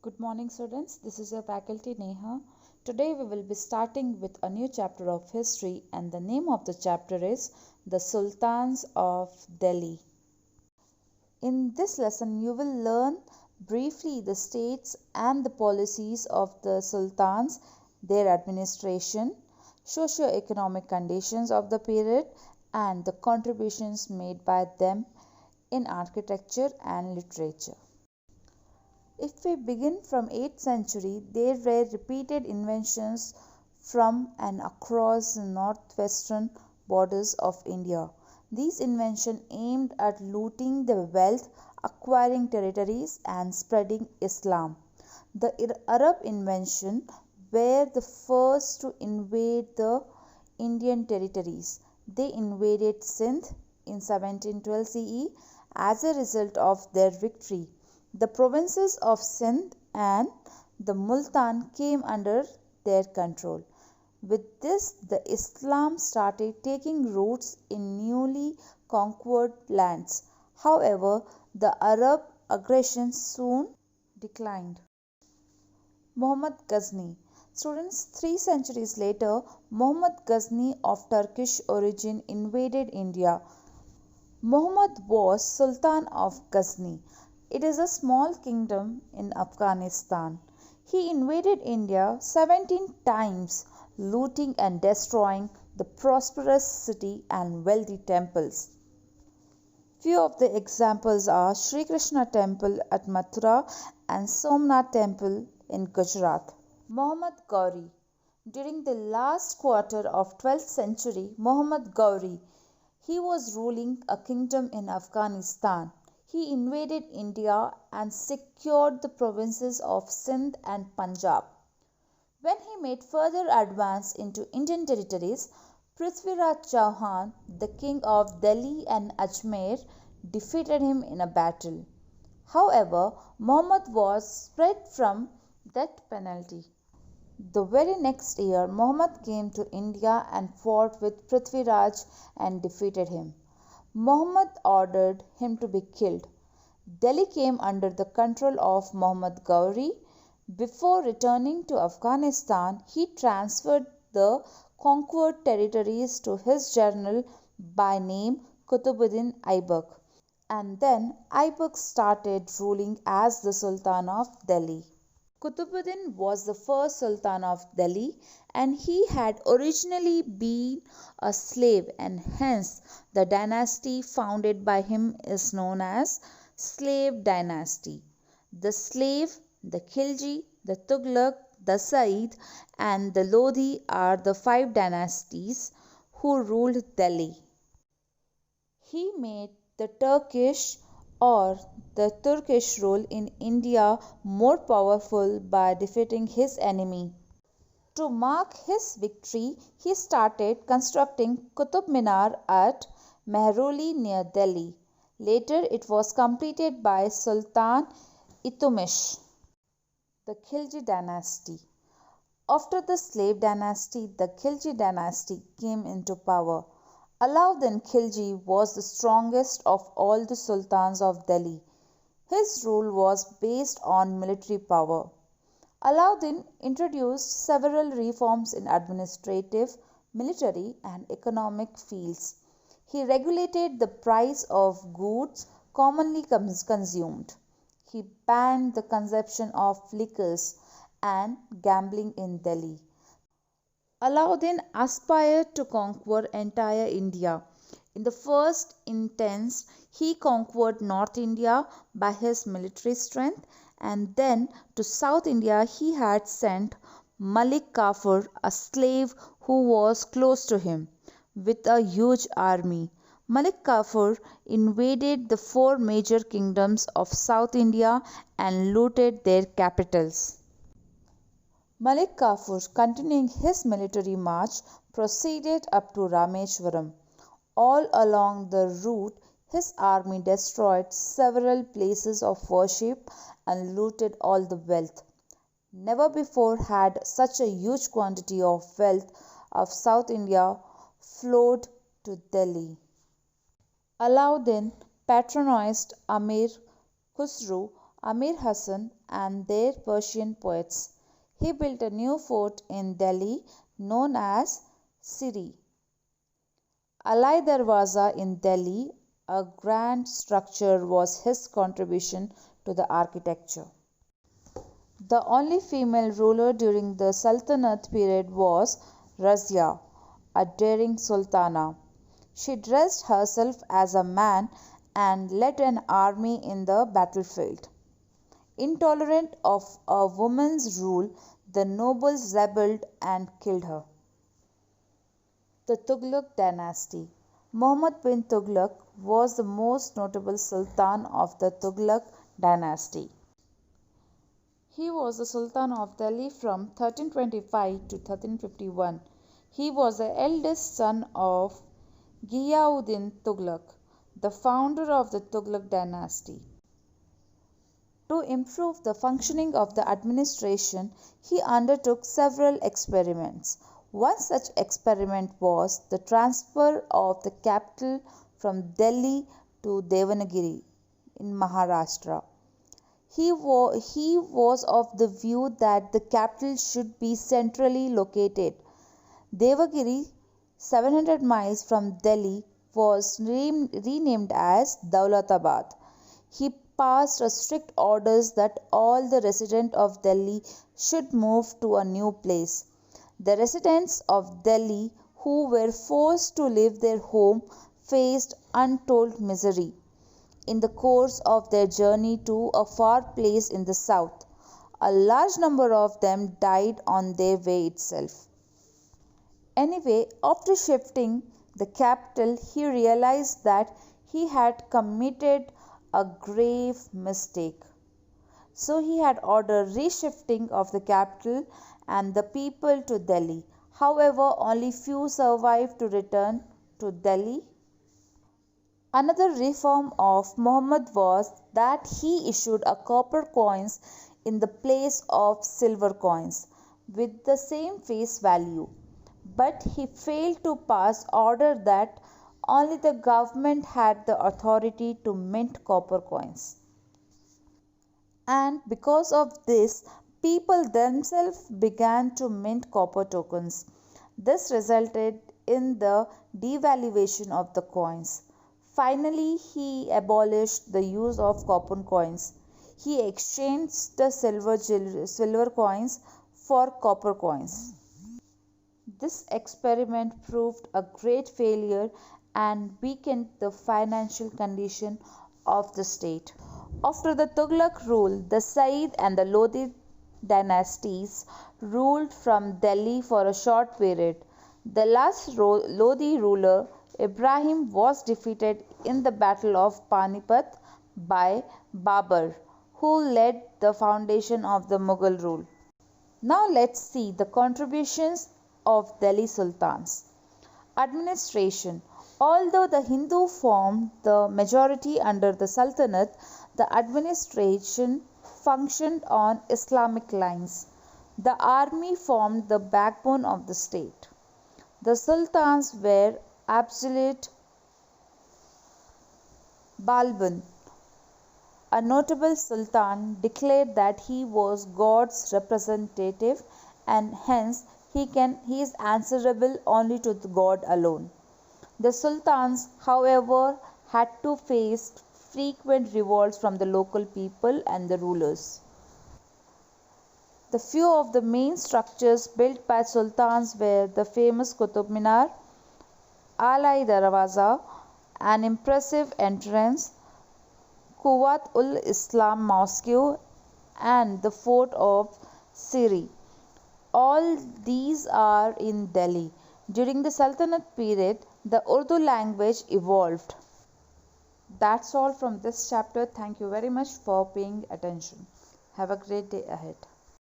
Good morning, students. This is your faculty Neha. Today we will be starting with a new chapter of history, and the name of the chapter is The Sultans of Delhi. In this lesson, you will learn briefly the states and the policies of the sultans, their administration, socio-economic conditions of the period, and the contributions made by them in architecture and literature. If we begin from 8th century, there were repeated inventions from and across the northwestern borders of India. These inventions aimed at looting the wealth, acquiring territories, and spreading Islam. The Arab invention were the first to invade the Indian territories. They invaded Sindh in 1712 CE as a result of their victory. The provinces of Sindh and the Multan came under their control. With this, the Islam started taking roots in newly conquered lands. However, the Arab aggression soon declined. Muhammad Ghazni. Students, 3 centuries later, Muhammad Ghazni of Turkish origin invaded India. Muhammad was Sultan of Ghazni. It is a small kingdom in Afghanistan. He invaded India 17 times, looting and destroying the prosperous city and wealthy temples. Few of the examples are Sri Krishna Temple at Mathura and Somnath Temple in Gujarat. Muhammad Ghori. During the last quarter of 12th century, Muhammad Ghori, he was ruling a kingdom in Afghanistan. He invaded India and secured the provinces of Sindh and Punjab. When he made further advance into Indian territories, Prithviraj Chauhan, the king of Delhi and Ajmer, defeated him in a battle. However, Muhammad was spared from death penalty. The very next year, Muhammad came to India and fought with Prithviraj and defeated him. Muhammad ordered him to be killed. Delhi came under the control of Muhammad Ghori. Before returning to Afghanistan, he transferred the conquered territories to his general by name Qutbuddin Aibak, and then Aibak started ruling as the Sultan of Delhi. Qutbuddin was the first Sultan of Delhi, and he had originally been a slave, and hence the dynasty founded by him is known as Slave Dynasty. The slave, the Khilji, the Tughlaq, the Said, and the Lodi are the 5 dynasties who ruled Delhi. He made the Turkish rule in India more powerful by defeating his enemy. To mark his victory, he started constructing Qutub Minar at Mehrauli near Delhi. Later it was completed by Sultan Iltutmish. The Khilji dynasty. After the slave dynasty, the Khilji dynasty came into power. Alauddin Khilji was the strongest of all the sultans of Delhi. His rule was based on military power. Alauddin introduced several reforms in administrative, military, and economic fields. He regulated the price of goods commonly consumed. He banned the consumption of liquors and gambling in Delhi. Alauddin aspired to conquer entire India. In the first instance, he conquered North India by his military strength, and then to South India he had sent Malik Kafur, a slave who was close to him, with a huge army. Malik Kafur invaded the 4 major kingdoms of South India and looted their capitals. Malik Kafur, continuing his military march, proceeded up to Rameswaram. All along the route, his army destroyed several places of worship and looted all the wealth. Never before had such a huge quantity of wealth of South India flowed to Delhi. Alauddin patronized Amir Khusru, Amir Hassan, and their Persian poets. He built a new fort in Delhi known as Siri. Alai Darwaza in Delhi, a grand structure, was his contribution to the architecture. The only female ruler during the Sultanate period was Razia, a daring sultana. She dressed herself as a man and led an army in the battlefield. Intolerant of a woman's rule, the nobles rebelled and killed her. The Tughlaq dynasty. Muhammad bin Tughlaq was the most notable sultan of the Tughlaq dynasty. He was the Sultan of Delhi from 1325 to 1351. He was the eldest son of Ghiyauddin Tughlaq, the founder of the Tughlaq dynasty. To improve the functioning of the administration, he undertook several experiments. One such experiment was the transfer of the capital from Delhi to Devanagiri in Maharashtra. He was of the view that the capital should be centrally located. Devagiri, 700 miles from Delhi, was renamed as Daulatabad. He passed strict orders that all the residents of Delhi should move to a new place. The residents of Delhi who were forced to leave their home faced untold misery in the course of their journey to a far place in the south. A large number of them died on their way itself. Anyway, after shifting the capital, he realized that he had committed a grave mistake. So he had ordered reshifting of the capital and the people to Delhi. However, only few survived to return to Delhi. Another reform of Muhammad was that he issued a copper coins in the place of silver coins with the same face value. But he failed to pass order that only the government had the authority to mint copper coins. And because of this, people themselves began to mint copper tokens. This resulted in the devaluation of the coins. Finally, he abolished the use of copper coins. He exchanged the silver coins for copper coins. This experiment proved a great failure and weakened the financial condition of the state. After the Tughlaq rule, the Sayyid and the Lodi dynasties ruled from Delhi for a short period. The last Lodi ruler, Ibrahim, was defeated in the Battle of Panipat by Babur, who led the foundation of the Mughal rule. Now let's see the contributions of Delhi Sultans. Administration. Although the Hindu formed the majority under the Sultanate, the administration functioned on Islamic lines. The army formed the backbone of the state. The sultans were absolute. Balban, a notable sultan, declared that he was God's representative and hence he is answerable only to God alone. The sultans, however, had to face frequent revolts from the local people and the rulers. The few of the main structures built by sultans were the famous Qutub Minar, Alai Darwaza, an impressive entrance, Quwat ul Islam Mosque, and the fort of Siri. All these are in Delhi. During the Sultanate period, the Urdu language evolved. That's all from this chapter. Thank you very much for paying attention. Have a great day ahead.